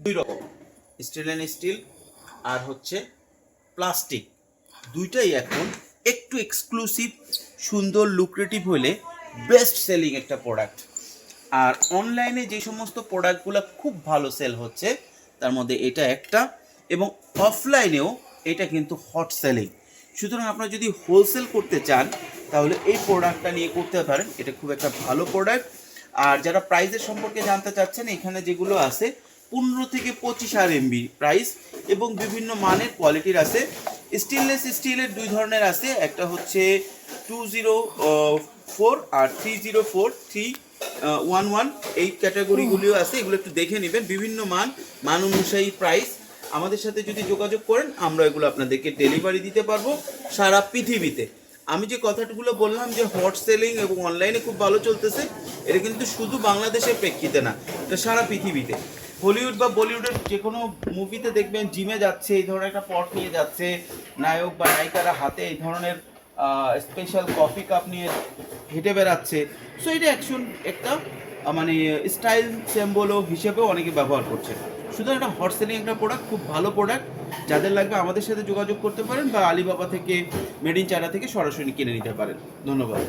দুই রকম, stainless steel আর হচ্ছে প্লাস্টিক, দুইটাই এখন একটু এক্সক্লুসিভ, সুন্দর, লুক্রেটিভ হলে বেস্ট সেলিং একটা প্রোডাক্ট। আর অনলাইনে যে সমস্ত প্রোডাক্টগুলো খুব ভালো সেল হচ্ছে তার মধ্যে এটা একটা, এবং অফলাইনেও এটা কিন্তু হট সেলিং। সুতরাং আপনারা যদি হোলসেল করতে চান তাহলে এই প্রোডাক্টটা নিয়ে করতে পারেন, এটা খুব একটা ভালো প্রোডাক্ট। আর যারা প্রাইসের সম্পর্কে জানতে চাচ্ছেন, এখানে যেগুলো আছে 15 থেকে 25 RMB প্রাইস, এবং বিভিন্ন মানের কোয়ালিটির আছে। স্টেনলেস স্টিলের দুই ধরনের আছে, একটা হচ্ছে 204 আর 304, 311, এই ক্যাটাগরিগুলিও আছে। এগুলো একটু দেখে নেবেন, বিভিন্ন মান অনুযায়ী প্রাইস। আমাদের সাথে যদি যোগাযোগ করেন আমরা এগুলো আপনাদেরকে ডেলিভারি দিতে পারবো সারা পৃথিবীতে। আমি যে কথাগুলো বললাম যে হট সেলিং এবং অনলাইনে খুব ভালো চলতেছে, এটা কিন্তু শুধু বাংলাদেশের প্রেক্ষিতে না, এটা সারা পৃথিবীতে। হলিউড বা বলিউডের যে কোনো মুভিতে দেখবেন জিমে যাচ্ছে এই ধরনের একটা পট নিয়ে যাচ্ছে, নায়ক বা নায়িকারা হাতে এই ধরনের স্পেশাল কফি কাপ নিয়ে হেঁটে বেড়াচ্ছে। সো এটা অ্যাকশন একটা মানে স্টাইল সিম্বলও হিসেবেও অনেকে ব্যবহার করছে। সুতরাং একটা হট সেলিং একটা প্রোডাক্ট, খুব ভালো প্রোডাক্ট। যাদের লাগবে আমাদের সাথে যোগাযোগ করতে পারেন, বা আলিবাবা থেকে, মেড ইন চায়না থেকে সরাসরি কিনে নিতে পারেন। ধন্যবাদ।